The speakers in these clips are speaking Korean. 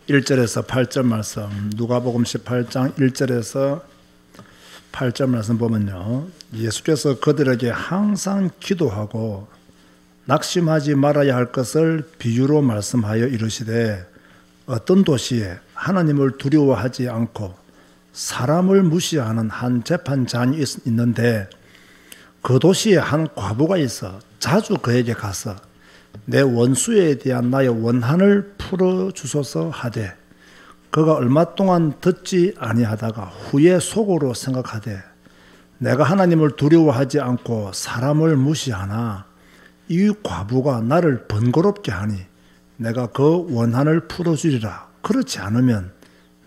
1절에서 8절 말씀, 누가복음 18장 1절에서 8절 말씀 보면요, 예수께서 그들에게 항상 기도하고 낙심하지 말아야 할 것을 비유로 말씀하여 이르시되, 어떤 도시에 하나님을 두려워하지 않고 사람을 무시하는 한 재판장이 있는데, 그 도시에 한 과부가 있어 자주 그에게 가서 내 원수에 대한 나의 원한을 풀어주소서 하되, 그가 얼마 동안 듣지 아니하다가 후에 속으로 생각하되, 내가 하나님을 두려워하지 않고 사람을 무시하나 이 과부가 나를 번거롭게 하니 내가 그 원한을 풀어주리라. 그렇지 않으면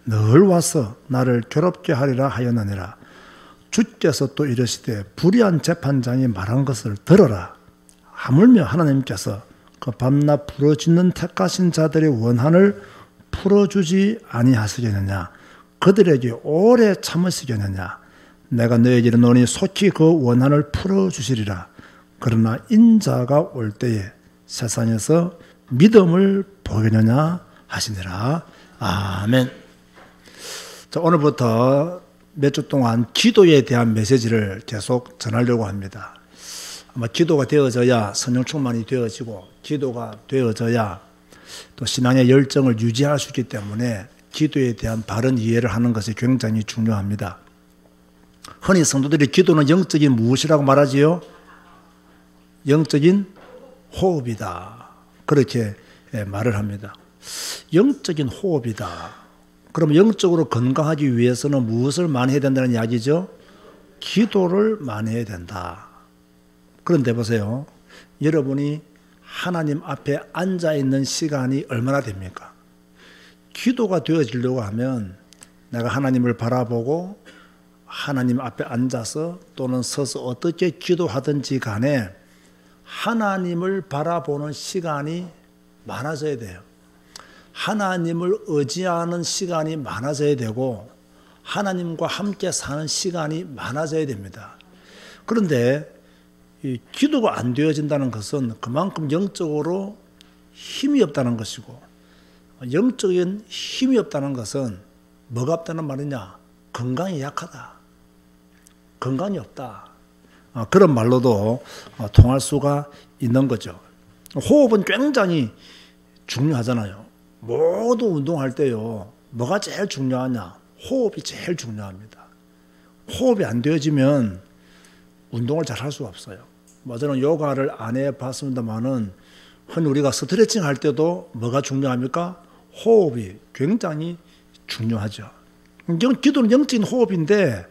늘 와서 나를 괴롭게 하리라 하였느니라. 주께서 또 이르시되, 불의한 재판장이 말한 것을 들어라. 하물며 하나님께서 그 밤낮 부르짖는 택하신 자들의 원한을 풀어주지 아니하시겠느냐? 그들에게 오래 참으시겠느냐? 내가 너에게 이르노니 속히 그 원한을 풀어주시리라. 그러나 인자가 올 때에 세상에서 믿음을 보이느냐 하시니라. 아멘. 자, 오늘부터 몇 주 동안 기도에 대한 메시지를 계속 전하려고 합니다. 아마 기도가 되어져야 성령 충만이 되어지고, 기도가 되어져야 또 신앙의 열정을 유지할 수 있기 때문에 기도에 대한 바른 이해를 하는 것이 굉장히 중요합니다. 흔히 성도들이 기도는 영적인 무엇이라고 말하지요? 영적인 호흡이다. 그렇게 말을 합니다. 영적인 호흡이다. 그럼 영적으로 건강하기 위해서는 무엇을 많이 해야 된다는 이야기죠? 기도를 많이 해야 된다. 그런데 보세요. 여러분이 하나님 앞에 앉아있는 시간이 얼마나 됩니까? 기도가 되어지려고 하면 내가 하나님을 바라보고 하나님 앞에 앉아서 또는 서서 어떻게 기도하든지 간에 하나님을 바라보는 시간이 많아져야 돼요. 하나님을 의지하는 시간이 많아져야 되고, 하나님과 함께 사는 시간이 많아져야 됩니다. 그런데 이 기도가 안 되어진다는 것은 그만큼 영적으로 힘이 없다는 것이고, 영적인 힘이 없다는 것은 뭐가 없다는 말이냐? 건강이 약하다. 건강이 없다. 그런 말로도 통할 수가 있는 거죠. 호흡은 굉장히 중요하잖아요. 모두 운동할 때요, 뭐가 제일 중요하냐? 호흡이 제일 중요합니다. 호흡이 안 되어지면 운동을 잘 할 수가 없어요. 저는 요가를 안 해봤습니다만은, 흔히 우리가 스트레칭 할 때도 뭐가 중요합니까? 호흡이 굉장히 중요하죠. 기도는 영적인 호흡인데,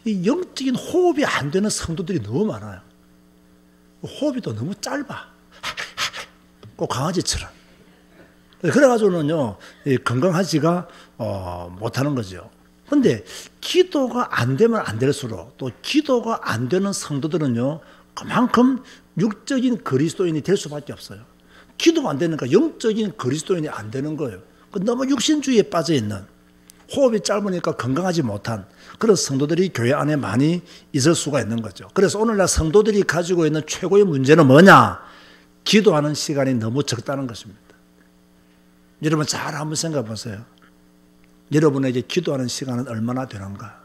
이 영적인 호흡이 안 되는 성도들이 너무 많아요. 호흡이 또 너무 짧아. 꼭 강아지처럼. 그래가지고는요, 건강하지가 못하는 거죠. 그런데 기도가 안 되면 안 될수록, 또 기도가 안 되는 성도들은요, 그만큼 육적인 그리스도인이 될 수밖에 없어요. 기도가 안 되니까 영적인 그리스도인이 안 되는 거예요. 너무 육신주의에 빠져 있는, 호흡이 짧으니까 건강하지 못한 그런 성도들이 교회 안에 많이 있을 수가 있는 거죠. 그래서 오늘날 성도들이 가지고 있는 최고의 문제는 뭐냐? 기도하는 시간이 너무 적다는 것입니다. 여러분 잘 한번 생각해 보세요. 여러분에게 기도하는 시간은 얼마나 되는가?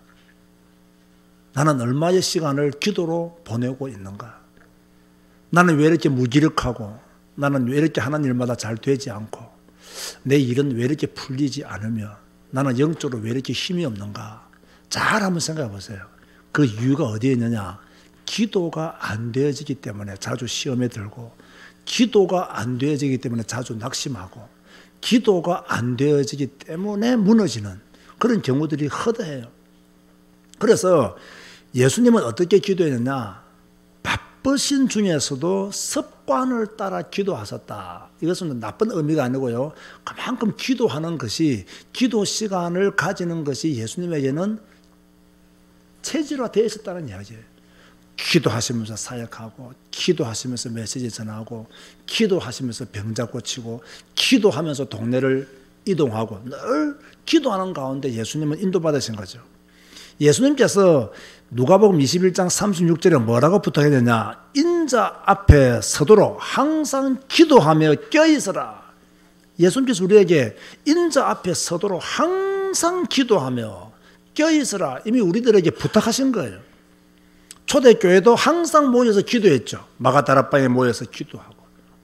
나는 얼마의 시간을 기도로 보내고 있는가? 나는 왜 이렇게 무기력하고, 나는 왜 이렇게 하는 일마다 잘 되지 않고, 내 일은 왜 이렇게 풀리지 않으며, 나는 영적으로 왜 이렇게 힘이 없는가? 잘 한번 생각해 보세요. 그 이유가 어디에 있느냐? 기도가 안 되어지기 때문에 자주 시험에 들고, 기도가 안 되어지기 때문에 자주 낙심하고, 기도가 안 되어지기 때문에 무너지는 그런 경우들이 허다해요. 그래서 예수님은 어떻게 기도했느냐? 바쁘신 중에서도 습관을 따라 기도하셨다. 이것은 나쁜 의미가 아니고요, 그만큼 기도하는 것이, 기도 시간을 가지는 것이 예수님에게는 체질화되어 있었다는 이야기예요. 기도하시면서 사역하고, 기도하시면서 메시지 전하고, 기도하시면서 병자 고치고, 기도하면서 동네를 이동하고, 늘 기도하는 가운데 예수님은 인도받으신 거죠. 예수님께서 누가복음 21장 36절에 뭐라고 부탁했느냐? 인자 앞에 서도록 항상 기도하며 껴있어라. 예수님께서 우리에게 인자 앞에 서도록 항상 기도하며 껴있으라 이미 우리들에게 부탁하신 거예요. 초대교회도 항상 모여서 기도했죠. 마가다락방에 모여서 기도하고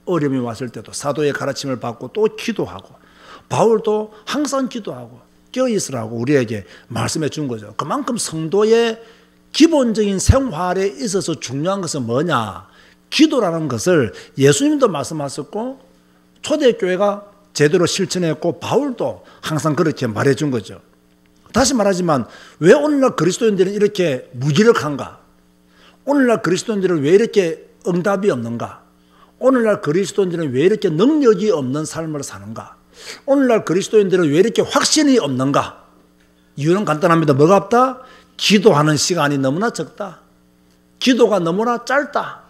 어려움이 왔을 때도 사도의 가르침을 받고 또 기도하고 바울도 항상 기도하고 껴있으라고 우리에게 말씀해 준 거죠. 그만큼 성도의 기본적인 생활에 있어서 중요한 것은 뭐냐? 기도라는 것을 예수님도 말씀하셨고 초대교회가 제대로 실천했고 바울도 항상 그렇게 말해준 거죠. 다시 말하지만 왜 오늘날 그리스도인들은 이렇게 무기력한가? 오늘날 그리스도인들은 왜 이렇게 응답이 없는가? 오늘날 그리스도인들은 왜 이렇게 능력이 없는 삶을 사는가? 오늘날 그리스도인들은 왜 이렇게 확신이 없는가? 이유는 간단합니다. 뭐가 없다? 기도하는 시간이 너무나 적다. 기도가 너무나 짧다.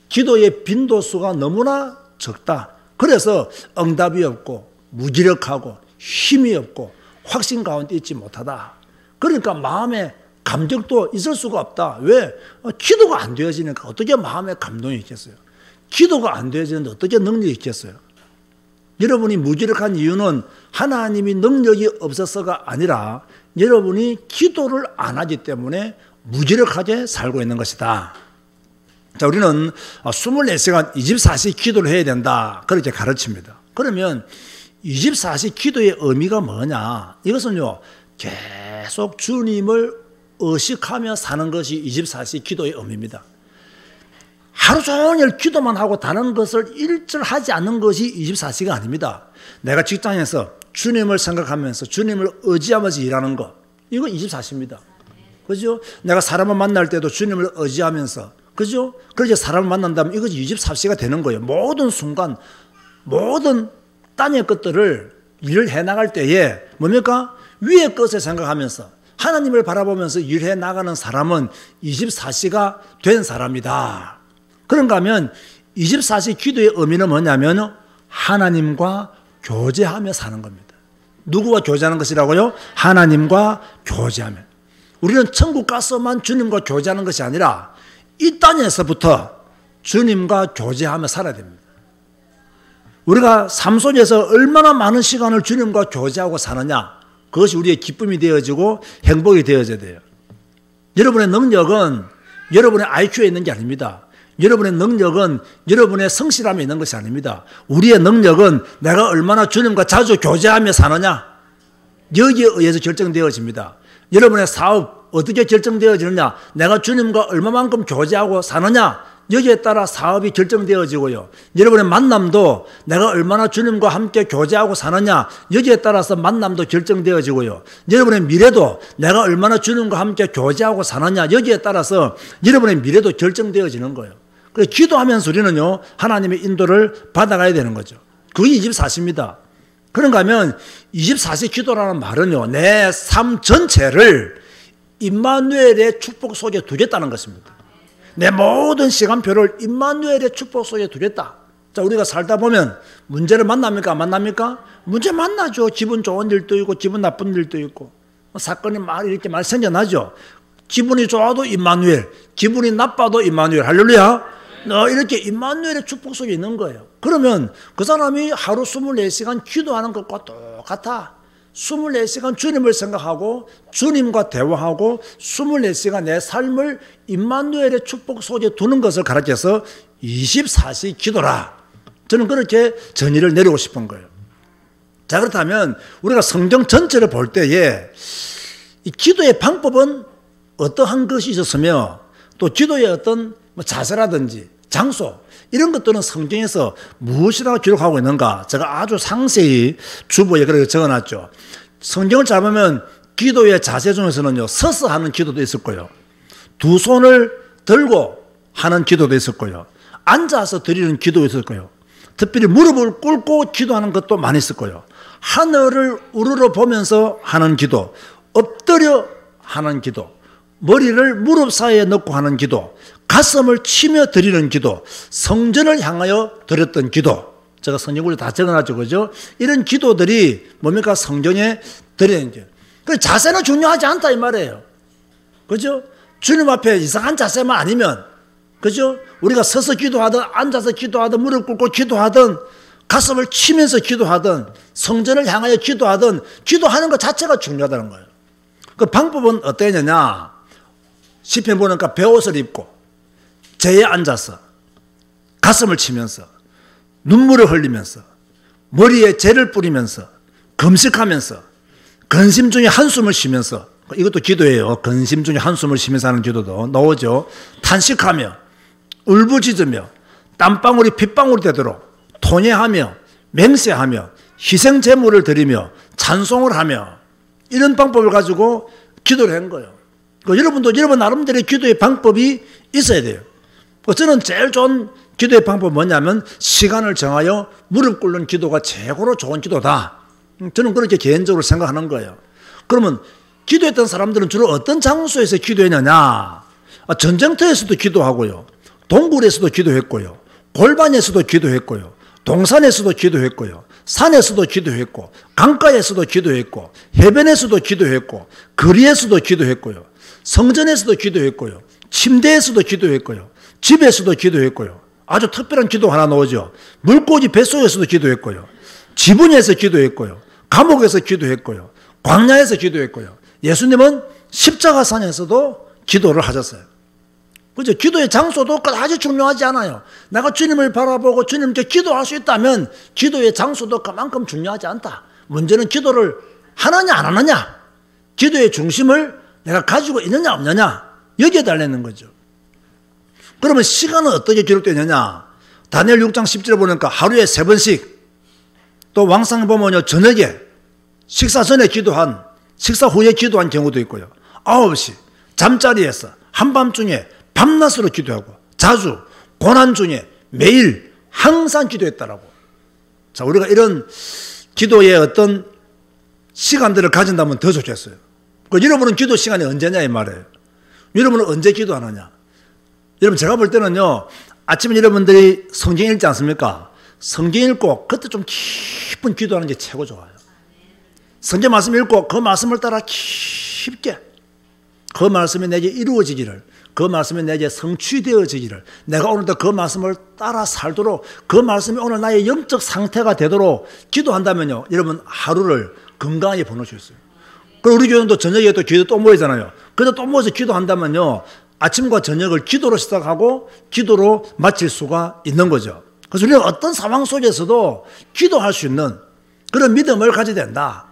기도의 빈도수가 너무나 적다. 그래서 응답이 없고 무기력하고 힘이 없고 확신 가운데 있지 못하다. 그러니까 마음에 감격도 있을 수가 없다. 왜? 기도가 안 되어지니까 어떻게 마음에 감동이 있겠어요? 기도가 안 되어지는데 어떻게 능력이 있겠어요? 여러분이 무기력한 이유는 하나님이 능력이 없어서가 아니라 여러분이 기도를 안 하기 때문에 무기력하게 살고 있는 것이다. 자, 우리는 24시간 24시 기도를 해야 된다. 그렇게 가르칩니다. 그러면 24시 기도의 의미가 뭐냐? 이것은요, 계속 주님을 의식하며 사는 것이 24시 기도의 의미입니다. 하루 종일 기도만 하고 다른 것을 일절 하지 않는 것이 24시가 아닙니다. 내가 직장에서 주님을 생각하면서 주님을 의지하면서 일하는 것, 이거 24시입니다. 그죠? 내가 사람을 만날 때도 주님을 의지하면서, 그죠? 그렇게 사람을 만난다면 이것이 24시가 되는 거예요. 모든 순간, 모든 땅의 것들을 일을 해나갈 때에 뭡니까? 위의 것을 생각하면서 하나님을 바라보면서 일해 나가는 사람은 24시가 된 사람이다. 그런가 하면 24시 기도의 의미는 뭐냐면 하나님과 교제하며 사는 겁니다. 누구와 교제하는 것이라고요? 하나님과 교제하며. 우리는 천국 가서만 주님과 교제하는 것이 아니라 이 땅에서부터 주님과 교제하며 살아야 됩니다. 우리가 삶 속에서 얼마나 많은 시간을 주님과 교제하고 사느냐, 그것이 우리의 기쁨이 되어지고 행복이 되어져야 돼요. 여러분의 능력은 여러분의 IQ에 있는 게 아닙니다. 여러분의 능력은 여러분의 성실함에 있는 것이 아닙니다. 우리의 능력은 내가 얼마나 주님과 자주 교제하며 사느냐, 여기에 의해서 결정되어집니다. 여러분의 사업 어떻게 결정되어지느냐, 내가 주님과 얼마만큼 교제하고 사느냐, 여기에 따라 사업이 결정되어지고요. 여러분의 만남도 내가 얼마나 주님과 함께 교제하고 사느냐, 여기에 따라서 만남도 결정되어지고요. 여러분의 미래도 내가 얼마나 주님과 함께 교제하고 사느냐, 여기에 따라서 여러분의 미래도 결정되어지는 거예요. 그래서 기도하면서 우리는요, 하나님의 인도를 받아가야 되는 거죠. 그게 24시입니다. 그런가 하면 24시 기도라는 말은요, 내 삶 전체를 임마누엘의 축복 속에 두겠다는 것입니다. 내 모든 시간표를 임마누엘의 축복 속에 두겠다. 자, 우리가 살다 보면 문제를 만납니까? 안 만납니까? 문제 만나죠. 기분 좋은 일도 있고 기분 나쁜 일도 있고 사건이 이렇게 많이 생겨나죠. 기분이 좋아도 임마누엘, 기분이 나빠도 임마누엘. 할렐루야. 이렇게 임마누엘의 축복 속에 있는 거예요. 그러면 그 사람이 하루 24시간 기도하는 것과 똑같아. 24시간 주님을 생각하고 주님과 대화하고 24시간 내 삶을 임마누엘의 축복 속에 두는 것을 가르쳐서 24시 기도라. 저는 그렇게 전의를 내리고 싶은 거예요. 자, 그렇다면 우리가 성경 전체를 볼 때에 이 기도의 방법은 어떠한 것이 있었으며 또 기도의 어떤 자세라든지 장소 이런 것들은 성경에서 무엇이라고 기록하고 있는가, 제가 아주 상세히 주보에 그렇게 적어놨죠. 성경을 잘 보면 기도의 자세 중에서는요, 서서 하는 기도도 있을 거예요. 두 손을 들고 하는 기도도 있을 거예요. 앉아서 드리는 기도도 있을 거예요. 특별히 무릎을 꿇고 기도하는 것도 많이 있을 거예요. 하늘을 우러러 보면서 하는 기도, 엎드려 하는 기도, 머리를 무릎 사이에 넣고 하는 기도, 가슴을 치며 드리는 기도, 성전을 향하여 드렸던 기도. 제가 성경으로 다 적어놨죠. 그죠? 이런 기도들이 뭡니까? 성경에 드리는 기도. 그 자세는 중요하지 않다 이 말이에요. 그죠? 주님 앞에 이상한 자세만 아니면, 그죠? 우리가 서서 기도하든 앉아서 기도하든 무릎 꿇고 기도하든 가슴을 치면서 기도하든 성전을 향하여 기도하든 기도하는 것 자체가 중요하다는 거예요. 그 방법은 어떠냐냐? 시편 보니까 베옷을 입고 재에 앉아서 가슴을 치면서 눈물을 흘리면서 머리에 재를 뿌리면서 금식하면서 근심 중에 한숨을 쉬면서, 이것도 기도예요. 근심 중에 한숨을 쉬면서 하는 기도도 나오죠. 탄식하며 울부짖으며 땀방울이 핏방울이 되도록 토뇌하며 맹세하며 희생 제물을 드리며 찬송을 하며, 이런 방법을 가지고 기도를 한 거예요. 여러분도 여러분 나름대로의 기도의 방법이 있어야 돼요. 저는 제일 좋은 기도의 방법은 뭐냐면 시간을 정하여 무릎 꿇는 기도가 최고로 좋은 기도다. 저는 그렇게 개인적으로 생각하는 거예요. 그러면 기도했던 사람들은 주로 어떤 장소에서 기도했느냐? 전쟁터에서도 기도하고요. 동굴에서도 기도했고요. 골반에서도 기도했고요. 동산에서도 기도했고요. 산에서도 기도했고, 강가에서도 기도했고, 해변에서도 기도했고, 거리에서도 기도했고요. 성전에서도 기도했고요. 침대에서도 기도했고요. 집에서도 기도했고요. 아주 특별한 기도 하나 나오죠. 물고기 뱃속에서도 기도했고요. 지붕에서 기도했고요. 감옥에서 기도했고요. 광야에서 기도했고요. 예수님은 십자가산에서도 기도를 하셨어요. 그죠? 기도의 장소도 아주 중요하지 않아요. 내가 주님을 바라보고 주님께 기도할 수 있다면 기도의 장소도 그만큼 중요하지 않다. 문제는 기도를 하느냐 안 하느냐, 기도의 중심을 내가 가지고 있느냐 없느냐, 여기에 달려있는 거죠. 그러면 시간은 어떻게 기록되느냐? 다니엘 6장 10절에 보니까 하루에 3번씩, 또 왕상 보면요 저녁에 식사 전에 기도한, 식사 후에 기도한 경우도 있고요. 9시 잠자리에서 한밤중에 밤낮으로 기도하고, 자주 고난 중에 매일 항상 기도했다라고. 자, 우리가 이런 기도의 어떤 시간들을 가진다면 더 좋겠어요. 여러분은 기도 시간이 언제냐 이 말이에요. 여러분은 언제 기도하느냐? 여러분 제가 볼 때는요, 아침에 여러분들이 성경 읽지 않습니까? 성경 읽고 그때 좀 깊은 기도하는 게 최고 좋아요. 성경 말씀 읽고 그 말씀을 따라 깊게, 그 말씀이 내게 이루어지기를, 그 말씀이 내게 성취되어지기를, 내가 오늘도 그 말씀을 따라 살도록, 그 말씀이 오늘 나의 영적 상태가 되도록 기도한다면요, 여러분 하루를 건강하게 보낼 수 있어요. 그리고 우리 교회도 저녁에 또 기도 또 모이잖아요. 그래서 또 모여서 기도한다면요, 아침과 저녁을 기도로 시작하고 기도로 마칠 수가 있는 거죠. 그래서 우리가 어떤 상황 속에서도 기도할 수 있는 그런 믿음을 가져야 된다.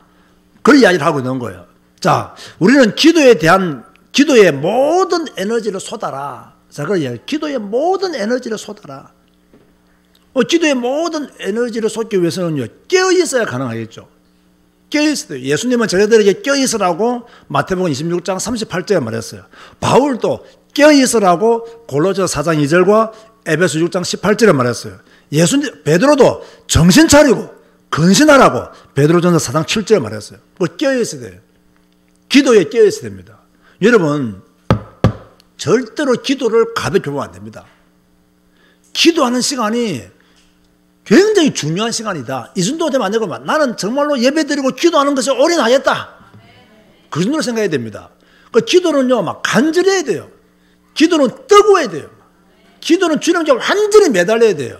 그런 이야기를 하고 있는 거예요. 자, 우리는 기도에 대한, 기도의 모든 에너지를 쏟아라. 자, 그런 이야기. 기도의 모든 에너지를 쏟아라. 기도의 모든 에너지를 쏟기 위해서는요, 깨어 있어야 가능하겠죠. 깨어 있어야 돼요. 예수님은 저희들에게 깨어 있으라고 마태복음 26장 38절에 말했어요. 바울도 깨어 있으라고 골로새서 4장 2절과 에베소 6장 18절에 말했어요. 베드로도 정신 차리고 근신하라고 베드로전서 4장 7절에 말했어요. 깨어 있어야 돼요. 기도에 깨어 있어야 됩니다. 여러분, 절대로 기도를 가볍게 보면 안 됩니다. 기도하는 시간이 굉장히 중요한 시간이다. 이 정도 되면 안 되고, 나는 정말로 예배드리고 기도하는 것에 올인하겠다. 그 정도로 생각해야 됩니다. 기도는요, 막 간절해야 돼요. 기도는 뜨거워야 돼요. 기도는 주님께 완전히 매달려야 돼요.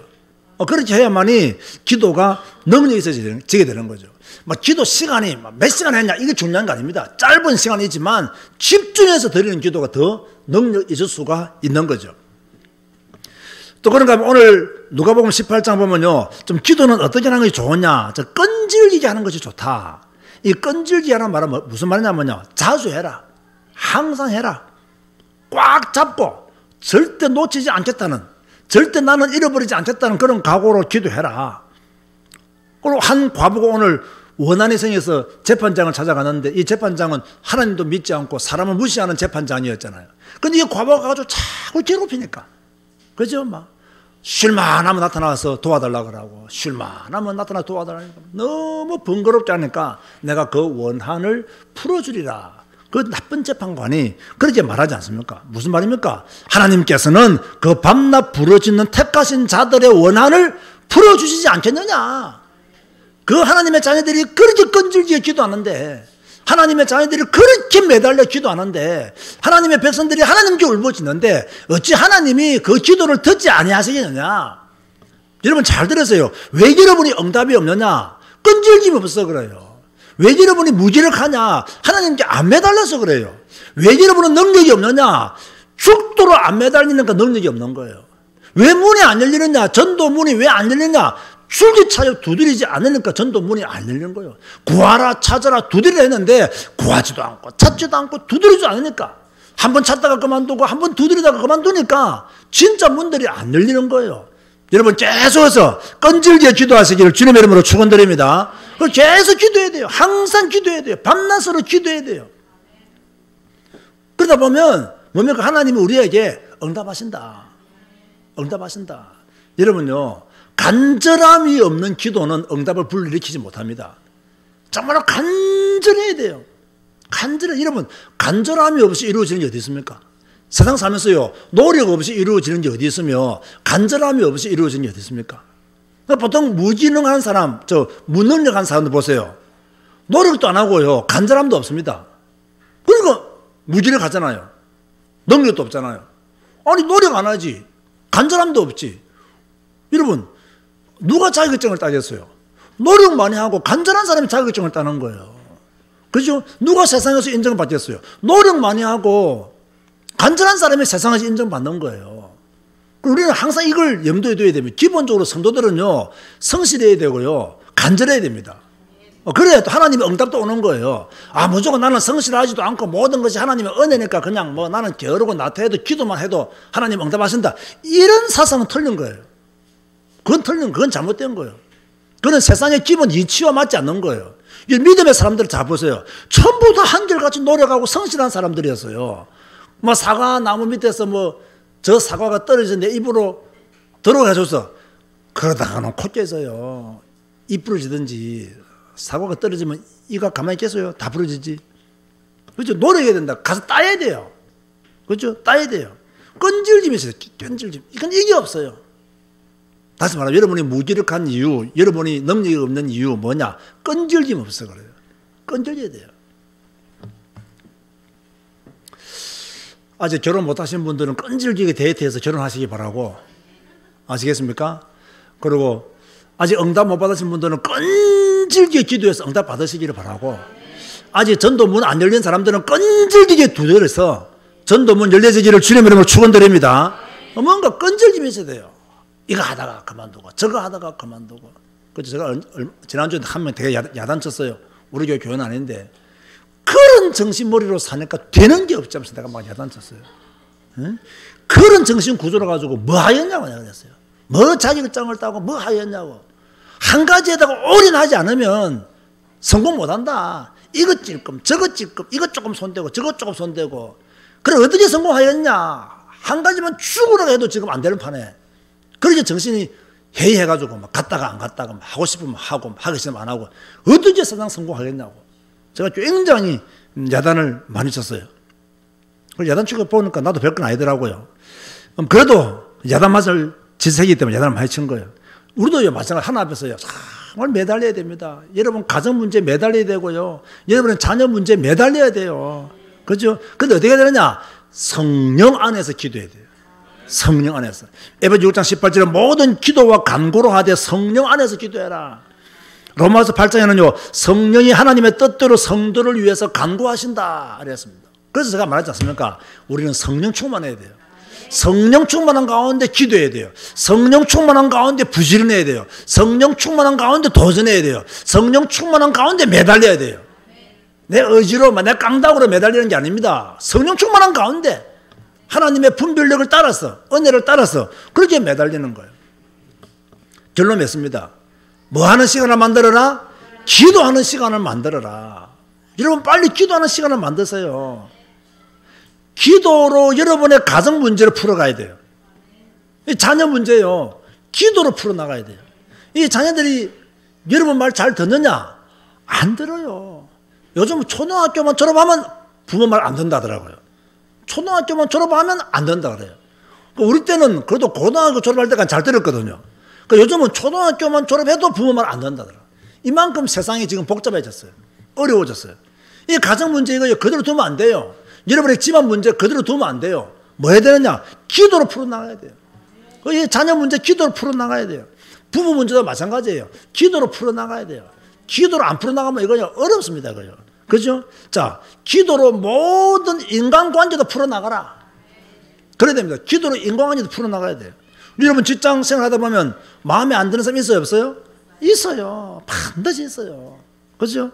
그렇게 해야만이 기도가 능력이 있어지게 되는 거죠. 기도 시간이 몇 시간 했냐, 이게 중요한 거 아닙니다. 짧은 시간이지만 집중해서 드리는 기도가 더 능력이 있을 수가 있는 거죠. 또 그런가 하면 오늘 누가복음 18장 보면요, 좀 기도는 어떻게 하는 것이 좋으냐, 끈질기게 하는 것이 좋다. 이 끈질기게 하는 말은 무슨 말이냐면요, 자주 해라, 항상 해라, 꽉 잡고 절대 놓치지 않겠다는, 절대 나는 잃어버리지 않겠다는 그런 각오로 기도해라. 그리고 한 과부가 오늘 원한이 생겨서 재판장을 찾아가는데, 이 재판장은 하나님도 믿지 않고 사람을 무시하는 재판장이었잖아요. 근데 이 과부가 가지고 자꾸 괴롭히니까, 그죠? 쉴만하면 나타나서 도와달라고 하고, 쉴만하면 나타나서 도와달라고 하고, 너무 번거롭지 않으니까 내가 그 원한을 풀어주리라. 그 나쁜 재판관이 그렇게 말하지 않습니까? 무슨 말입니까? 하나님께서는 그 밤낮 부르짖는 택하신 자들의 원한을 풀어주시지 않겠느냐. 그 하나님의 자녀들이 그렇게 끈질기게 기도하는데, 하나님의 자녀들이 그렇게 매달려 기도하는데, 하나님의 백성들이 하나님께 울부짖는데 어찌 하나님이 그 기도를 듣지 아니하시겠느냐. 여러분 잘 들으세요. 왜 여러분이 응답이 없느냐? 끈질김이 없어서 그래요. 왜 여러분이 무기력하냐? 하나님께 안 매달려서 그래요. 왜 여러분은 능력이 없느냐? 죽도록 안 매달리니까 능력이 없는 거예요. 왜 문이 안 열리느냐? 전도 문이 왜 안 열리냐? 줄기차게 두드리지 않으니까 전도 문이 안 열리는 거예요. 구하라 찾아라 두드리라 했는데 구하지도 않고 찾지도 않고 두드리지도 않으니까 한 번 찾다가 그만두고 한 번 두드리다가 그만두니까 진짜 문들이 안 열리는 거예요. 여러분 계속해서 끈질기게 기도하시기를 주님의 이름으로 축원드립니다. 계속 기도해야 돼요. 항상 기도해야 돼요. 밤낮으로 기도해야 돼요. 그러다 보면 뭡니까? 하나님이 우리에게 응답하신다. 응답하신다. 여러분요, 간절함이 없는 기도는 응답을 불러일으키지 못합니다. 정말로 간절해야 돼요. 간절해. 여러분, 간절함이 없이 이루어지는 게 어디 있습니까? 세상 살면서요, 노력 없이 이루어지는 게 어디 있으며 간절함이 없이 이루어지는 게 어디 있습니까? 보통 무기능한 사람, 무능력한 사람들 보세요. 노력도 안 하고요, 간절함도 없습니다. 그러니까 무기력하잖아요. 능력도 없잖아요. 아니, 노력 안 하지. 간절함도 없지. 여러분, 누가 자격증을 따겠어요? 노력 많이 하고 간절한 사람이 자격증을 따는 거예요. 그렇죠? 누가 세상에서 인정을 받겠어요? 노력 많이 하고 간절한 사람이 세상에서 인정받는 거예요. 우리는 항상 이걸 염두에 둬야 됩니다. 기본적으로 성도들은요, 성실해야 되고요, 간절해야 됩니다. 그래야 또 하나님의 응답도 오는 거예요. 아, 무조건 나는 성실하지도 않고 모든 것이 하나님의 은혜니까 그냥 뭐 나는 게으르고 나태해도 기도만 해도 하나님 응답하신다. 이런 사상은 틀린 거예요. 그건 잘못된 거예요. 그건 세상의 기본 이치와 맞지 않는 거예요. 이 믿음의 사람들을 잘 보세요. 전부 다 한결같이 노력하고 성실한 사람들이었어요. 뭐 사과 나무 밑에서 뭐 저 사과가 떨어져 내 입으로 들어가줘서 그러다가는 코 깨져요. 입 부러지든지 사과가 떨어지면 이가 가만히 있겠어요? 다 부러지지. 그렇죠? 노력해야 된다. 가서 따야 돼요. 그렇죠? 따야 돼요. 끈질김이 있어요. 끈질김. 이게 없어요. 다시 말하면 여러분이 무기력한 이유, 여러분이 능력이 없는 이유 뭐냐? 끈질김 없어 그래요. 끈질겨야 돼요. 아직 결혼 못하신 분들은 끈질기게 데이트해서 결혼하시기 바라고. 아시겠습니까? 그리고 아직 응답 못 받으신 분들은 끈질기게 기도해서 응답 받으시기를 바라고. 아직 전도문 안 열린 사람들은 끈질기게 두드려서 전도문 열려지기를 주님의 이름으로 축원드립니다. 뭔가 끈질김이 있어야 돼요. 이거 하다가 그만두고 저거 하다가 그만두고. 그래서 제가 지난주에 한 명 되게 야단쳤어요. 우리 교회는 아닌데 그런 정신머리로 사니까 되는 게 없지 않습니까? 내가 막 야단쳤어요. 응? 그런 정신 구조로 가지고 뭐 하였냐고 내가 그랬어요. 뭐 자격증을 따고 뭐 하였냐고. 한 가지에다가 올인하지 않으면 성공 못한다. 이것 찔끔 저것 찔끔 이것 조금 손대고 저것 조금 손대고. 그래 어떻게 성공하였냐. 한 가지만 죽으라고 해도 지금 안 되는 판에. 그렇게 정신이 해이해가지고 막 갔다가 안 갔다가 막 하고 싶으면 하고 하기 싫으면 안 하고 어떻게 세상 성공하겠냐고. 제가 굉장히 야단을 많이 쳤어요. 야단 치고 보니까 나도 별건 아니더라고요. 그래도 야단 맞을 지색이기 때문에 야단을 많이 친 거예요. 우리도 마찬가지 하나 앞에서요. 정말 매달려야 됩니다. 여러분 가정 문제 매달려야 되고요. 여러분의 자녀 문제 매달려야 돼요. 그렇죠? 근데 어떻게 해야 되느냐? 성령 안에서 기도해야 돼요. 성령 안에서. 에베소 6장 18절에 모든 기도와 간구로 하되 성령 안에서 기도해라. 로마서 8장에는요, 성령이 하나님의 뜻대로 성도를 위해서 간구하신다 그랬습니다. 그래서 제가 말하지 않습니까? 우리는 성령 충만해야 돼요. 성령 충만한 가운데 기도해야 돼요. 성령 충만한 가운데 부지런해야 돼요. 성령 충만한 가운데 도전해야 돼요. 성령 충만한 가운데 매달려야 돼요. 내 의지로, 내 깡다구로 매달리는 게 아닙니다. 성령 충만한 가운데 하나님의 분별력을 따라서, 은혜를 따라서 그렇게 매달리는 거예요. 결론 맺습니다. 뭐 하는 시간을 만들어라? 기도하는 시간을 만들어라. 여러분 빨리 기도하는 시간을 만드세요. 기도로 여러분의 가정 문제를 풀어가야 돼요. 이 자녀 문제요. 기도로 풀어나가야 돼요. 이 자녀들이 여러분 말 잘 듣느냐? 안 들어요. 요즘 초등학교만 졸업하면 부모 말 안 듣는다더라고요. 초등학교만 졸업하면 안 된다 그래요. 우리 때는 그래도 고등학교 졸업할 때까지 잘 들었거든요. 요즘은 초등학교만 졸업해도 부모 말 안 된다더라. 이만큼 세상이 지금 복잡해졌어요. 어려워졌어요. 이 가정 문제 이거 그대로 두면 안 돼요. 여러분의 집안 문제 그대로 두면 안 돼요. 뭐 해야 되느냐? 기도로 풀어나가야 돼요. 이 자녀 문제 기도로 풀어나가야 돼요. 부부 문제도 마찬가지예요. 기도로 풀어나가야 돼요. 기도로 안 풀어나가면 이거요 어렵습니다. 이거요. 그죠? 자, 기도로 모든 인간관계도 풀어나가라. 그래야 됩니다. 기도로 인간관계도 풀어나가야 돼요. 여러분 직장 생활하다 보면 마음에 안 드는 사람 있어요? 없어요? 있어요. 반드시 있어요. 그죠?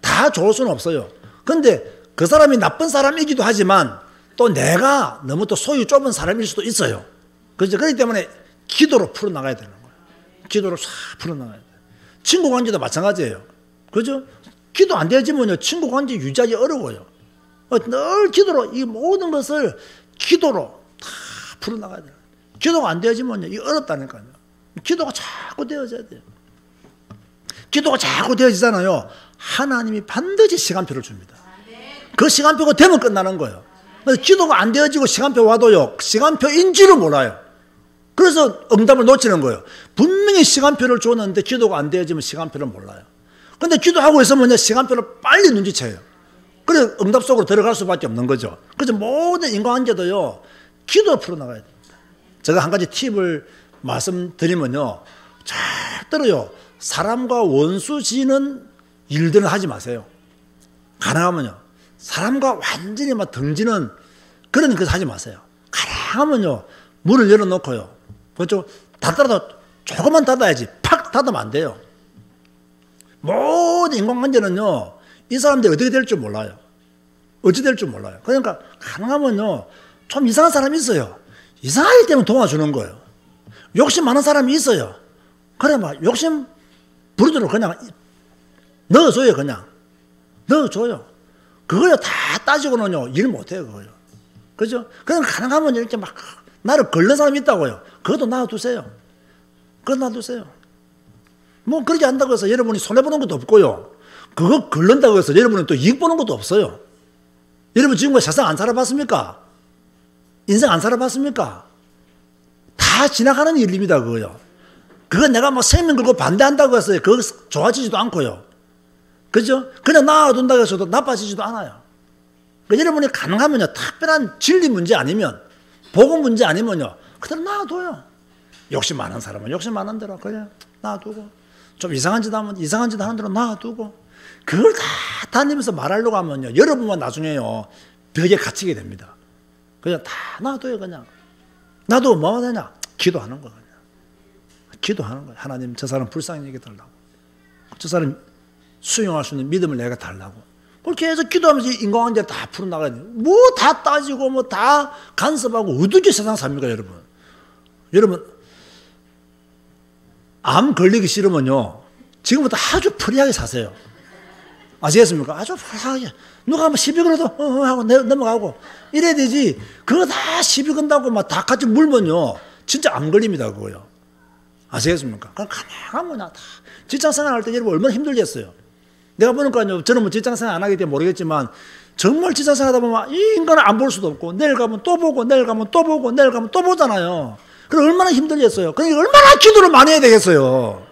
다 좋을 수는 없어요. 근데 그 사람이 나쁜 사람이기도 하지만 또 내가 너무 또 소유 좁은 사람일 수도 있어요. 그죠? 그렇기 때문에 기도로 풀어나가야 되는 거예요. 기도로 싹 풀어나가야 돼요. 친구 관계도 마찬가지예요. 그죠? 기도 안 되지면요, 친구 관계 유지하기 어려워요. 늘 기도로 이 모든 것을 기도로 다 풀어나가야 돼요. 기도가 안 되지면요, 이 어렵다니까요. 기도가 자꾸 되어져야 돼요. 기도가 자꾸 되어지잖아요. 하나님이 반드시 시간표를 줍니다. 그 시간표가 되면 끝나는 거예요. 그래서 기도가 안 되어지고 시간표 와도요, 시간표인지를 몰라요. 그래서 응답을 놓치는 거예요. 분명히 시간표를 줬는데 기도가 안 되어지면 시간표를 몰라요. 근데 기도하고 있으면 시간표를 빨리 눈치채요. 그래서 응답 속으로 들어갈 수밖에 없는 거죠. 그래서 모든 인간관계도요, 기도로 풀어나가야 됩니다. 제가 한 가지 팁을 말씀드리면요, 절대로요, 사람과 원수 지는 일들은 하지 마세요. 가능하면요, 사람과 완전히 막 등지는 그런 것 하지 마세요. 가능하면요, 문을 열어놓고요, 그렇죠? 닫더라도 조금만 닫아야지 팍 닫으면 안 돼요. 모든 인간관계는요, 이 사람들이 어떻게 될 줄 몰라요. 어찌 될 줄 몰라요. 그러니까 가능하면요, 좀 이상한 사람이 있어요. 이상하기 때문에 도와주는 거예요. 욕심 많은 사람이 있어요. 그래 막 욕심 부르도록 그냥 넣어줘요. 그냥 넣어줘요. 그거요 다 따지고는요 일 못해요. 그거요. 그죠? 그럼 가능하면 이렇게 막 나를 걸는 사람이 있다고요. 그것도 놔두세요. 그거 놔두세요. 뭐 그러지 않다고 해서 여러분이 손해보는 것도 없고요. 그거 걸른다고 해서 여러분은 또 이익 보는 것도 없어요. 여러분 지금까지 세상 안 살아봤습니까? 인생 안 살아봤습니까? 다 지나가는 일입니다. 그거요. 그거 내가 뭐 생명 걸고 반대한다고 해서 그거 좋아지지도 않고요. 그죠? 그냥 놔둔다고 해서도 나빠지지도 않아요. 그러니까 여러분이 가능하면요, 특별한 진리 문제 아니면, 복음 문제 아니면요, 그대로 놔둬요. 욕심 많은 사람은 욕심 많은 대로 그냥 놔두고, 좀 이상한 짓 하면 이상한 짓 하는 대로 놔두고, 그걸 다 다니면서 말하려고 하면요, 여러분만 나중에요, 벽에 갇히게 됩니다. 그냥 다 놔둬요, 그냥. 놔두고 뭐 하냐? 기도하는 거예요. 그냥. 기도하는 거예요. 하나님, 저 사람 불쌍히 여겨달라고. 저 사람 수용할 수 있는 믿음을 내가 달라고. 그렇게 해서 기도하면서 인간관계를 다 풀어나가야 돼요. 뭐 다 따지고 뭐 다 간섭하고 어떻게 세상 삽니까, 여러분? 여러분, 암 걸리기 싫으면요, 지금부터 아주 프리하게 사세요. 아시겠습니까? 아주 프리하게. 누가 뭐 시비 걸어도 하고 넘어가고 이래야 되지. 그거 다 시비 건다고 막 다 같이 물면요, 진짜 암 걸립니다, 그거요. 아시겠습니까? 그럼 가만하면 다. 직장 생활할 때 여러분 얼마나 힘들겠어요. 내가 보니까요, 저는 뭐 직장 생활 안 하기 때문에 모르겠지만, 정말 직장 생활 하다 보면 이 인간을 안 볼 수도 없고, 내일 가면 또 보고, 내일 가면 또 보고, 내일 가면 또 보잖아요. 그럼 얼마나 힘들겠어요. 그러니까 얼마나 기도를 많이 해야 되겠어요.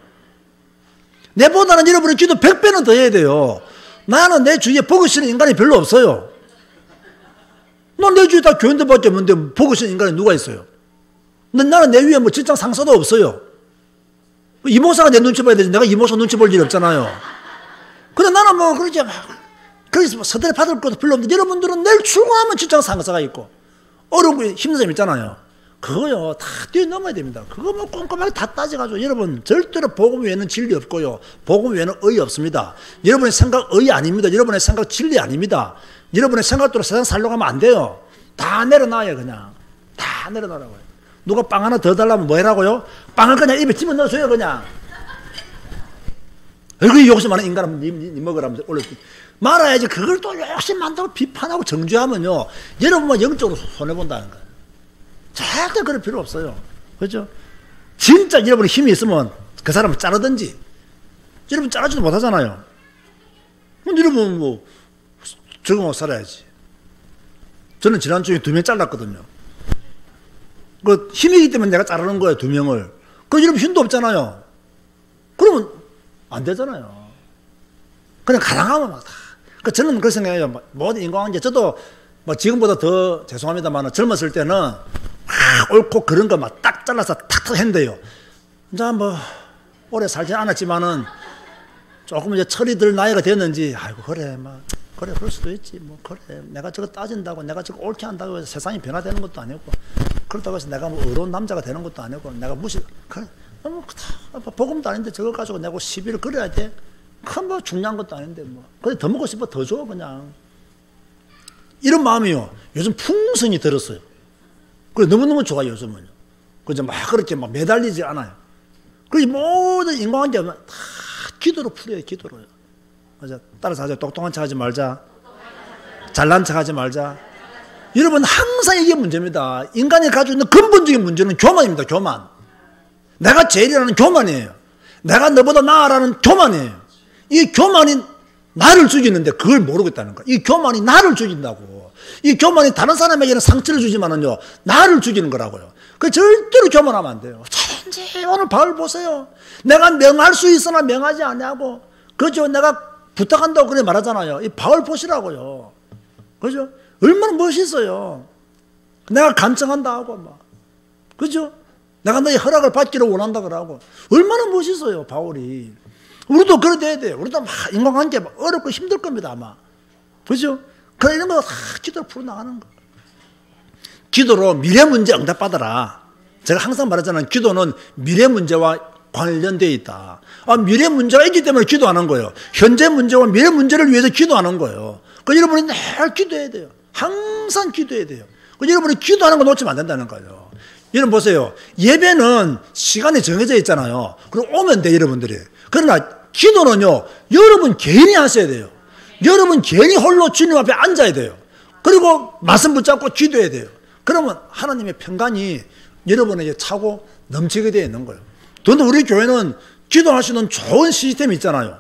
내보다는 여러분이 기도 100배는 더 해야 돼요. 나는 내 주위에 보고 싶은 인간이 별로 없어요. 난 내 주위에 다 교인들밖에 없는데 보고 싶은 인간이 누가 있어요? 나는 내 위에 뭐 직장 상사도 없어요. 이모사가 내 눈치 봐야 되지, 내가 이모사 눈치 볼 일이 없잖아요. 근데 나는 뭐 그러지 막 그래서 뭐 서대를 받을 것도 별로 없는데, 여러분들은 내일 출근하면 직장 상사가 있고 어려운 거 힘든 사람 있잖아요. 그거요 다 뛰어넘어야 됩니다. 그거 뭐 꼼꼼하게 다 따져가지고, 여러분 절대로 복음 외에는 진리 없고요, 복음 외에는 의 없습니다. 여러분의 생각 의 아닙니다. 여러분의 생각 진리 아닙니다. 여러분의 생각대로 세상 살려고 하면 안 돼요. 다 내려놔요. 그냥 다 내려놔라고요. 누가 빵 하나 더 달라면 뭐 해라고요? 빵을 그냥 입에 집어넣어줘요. 그냥. 그 욕심 많은 인간은 니 먹으라면서 올려 말아야지. 그걸 또 욕심 많다고 비판하고 정죄하면요, 여러분만 영적으로 손해본다는 거예요. 절대 그럴 필요 없어요. 그렇죠? 진짜 여러분이 힘이 있으면 그 사람을 자르든지, 여러분 자르지도 못하잖아요. 그럼 여러분 뭐 적응하고 살아야지. 저는 지난주에 2명 잘랐거든요. 그 힘이기 때문에 내가 자르는 거예요, 2명을. 그럼 여러분 힘도 없잖아요. 그러면 안 되잖아요. 그냥 가능하면 막 다. 그러니까 저는 그렇게 생각해요. 모든 인간관계, 저도 뭐 지금보다 더 죄송합니다만 젊었을 때는 막 옳고 그런 거 막 딱 잘라서 탁탁 했는데요. 이제 뭐 오래 살지 않았지만은 조금 이제 철이 들 나이가 됐는지, 아이고, 그래, 그래, 그럴 수도 있지. 그래. 내가 저거 따진다고, 내가 저거 옳게 한다고 해서 세상이 변화되는 것도 아니고, 그렇다고 해서 내가 어려운 남자가 되는 것도 아니고, 내가 그래. 복음도 아닌데 저걸 가지고 내가 시비를 걸어야 돼? 큰 중요한 것도 아닌데, 그래, 더 먹고 싶어, 더 줘, 그냥. 이런 마음이요. 요즘 풍성이 들었어요. 그래, 너무너무 좋아요, 요즘은요. 그죠? 그렇게 매달리지 않아요. 그래서 모든 인간관계는 다 기도로 풀어요, 기도로요. 맞아. 따라서 하자. 똑똑한 척 하지 말자. 잘난 척 하지 말자. 여러분, 항상 이게 문제입니다. 인간이 가지고 있는 근본적인 문제는 교만입니다, 교만. 내가 제일이라는 교만이에요. 내가 너보다 나아라는 교만이에요. 이 교만이 나를 죽이는데 그걸 모르고 있다는 거야. 이 교만이 나를 죽인다고. 이 교만이 다른 사람에게는 상처를 주지만은요, 나를 죽이는 거라고요. 그 절대로 교만하면 안 돼요. 차든지 오늘 바울 보세요. 내가 명할 수 있으나 명하지 아니하고, 그죠? 내가 부탁한다고 그래 말하잖아요. 이 바울 보시라고요. 그죠? 얼마나 멋있어요. 내가 간청한다 하고 그죠? 내가 너의 허락을 받기를 원한다 그러고. 얼마나 멋있어요, 바울이. 우리도 그래 돼야 돼요. 우리도 인간관계 어렵고 힘들 겁니다, 아마. 그죠? 그래, 이런 거 다 기도로 풀어나가는 거. 기도로 미래 문제 응답받아라. 제가 항상 말하잖아요. 기도는 미래 문제와 관련되어 있다. 미래 문제가 있기 때문에 기도하는 거예요. 현재 문제와 미래 문제를 위해서 기도하는 거예요. 여러분이 늘 기도해야 돼요. 항상 기도해야 돼요. 여러분이 기도하는 거 놓치면 안 된다는 거예요. 여러분 보세요. 예배는 시간이 정해져 있잖아요. 그럼 오면 돼, 여러분들이. 그러나 기도는요, 여러분 개인이 하셔야 돼요. 여러분 개인이 홀로 주님 앞에 앉아야 돼요. 그리고 말씀 붙잡고 기도해야 돼요. 그러면 하나님의 평강이 여러분에게 차고 넘치게 되어 있는 거예요. 그런데 우리 교회는 기도할 수 있는 좋은 시스템이 있잖아요.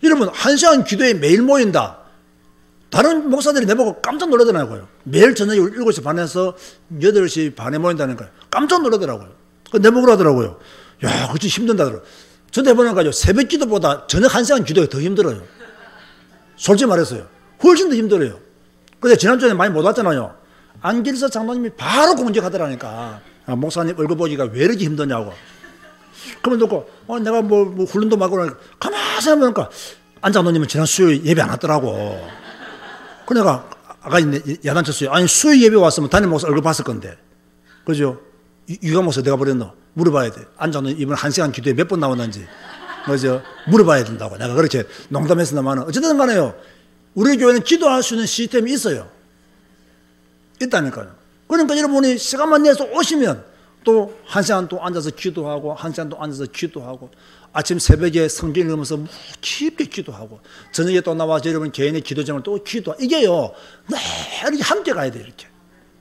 여러분, 1시간 기도에 매일 모인다. 다른 목사들이 내보고 깜짝 놀라더라고요. 매일 저녁 7시 반에서 8시 반에 모인다는 거예요. 깜짝 놀라더라고요. 내보고 하더라고요. 야, 그치 힘든다더라고요. 전 해보니까요, 새벽 기도보다 저녁 1시간 기도가 더 힘들어요. 솔직히 말했어요. 훨씬 더 힘들어요. 근데 지난주에 많이 못 왔잖아요. 안길서 장로님이 바로 공격하더라니까. 목사님 얼굴 보기가 왜 이렇게 힘드냐고. 그러면 놓고, 내가 훈련도 맡고 그러니까, 가만히 생각해보니까, 안 장로님은 지난 수요일 예배 안 왔더라고. 그러니까, 아까 야단쳤어요. 아니, 수요일 예배 왔으면 담임 목사 얼굴 봤을 건데. 그죠? 유가 목사 내가 버렸노? 물어봐야 돼. 안 장로님 이번 1시간 기도에 몇 번 나왔는지. 그죠? 물어봐야 된다고. 내가 그렇게 농담했으나마는. 어쨌든 간에요. 우리 교회는 기도할 수 있는 시스템이 있어요. 있다니까요. 그러니까 여러분이 시간만 내서 오시면 또 1시간 또 앉아서 기도하고 1시간 또 앉아서 기도하고 아침 새벽에 성경 읽으면서 깊게 기도하고 저녁에 또 나와서 여러분 개인의 기도점을 또 기도하고 이게요. 늘 함께 가야 돼요. 이렇게.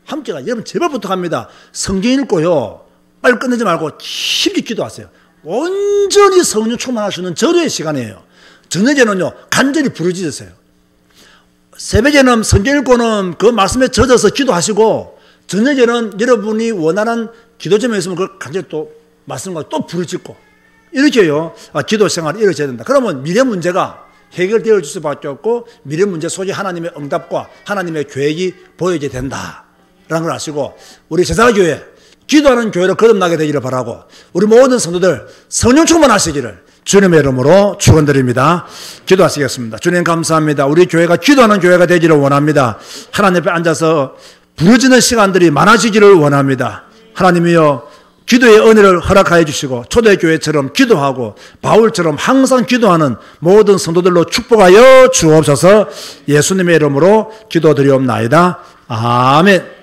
함께 가야 돼요. 여러분 제발 부탁합니다. 성경 읽고요. 빨리 끝내지 말고 깊게 기도하세요. 온전히 성령 충만할 수 있는 절호의 시간이에요. 저녁에는요. 간절히 부르짖으세요. 새벽에는 성경 읽고는 그 말씀에 젖어서 기도하시고 저녁에는 여러분이 원하는 기도점에 있으면 그걸 간절히 또 말씀과 또 부르짖고 이렇게요. 기도 생활이 이루어져야 된다. 그러면 미래 문제가 해결되어 줄 수밖에 없고 미래 문제 속에 하나님의 응답과 하나님의 계획이 보여져야 된다라는 걸 아시고 우리 제사교회 기도하는 교회로 거듭나게 되기를 바라고 우리 모든 성도들 성령 충만하시기를 주님의 이름으로 축원드립니다. 기도하시겠습니다. 주님 감사합니다. 우리 교회가 기도하는 교회가 되기를 원합니다. 하나님 앞에 앉아서 부르짖는 시간들이 많아지기를 원합니다. 하나님이여 기도의 은혜를 허락하여 주시고 초대교회처럼 기도하고 바울처럼 항상 기도하는 모든 성도들로 축복하여 주옵소서. 예수님의 이름으로 기도드리옵나이다. 아멘.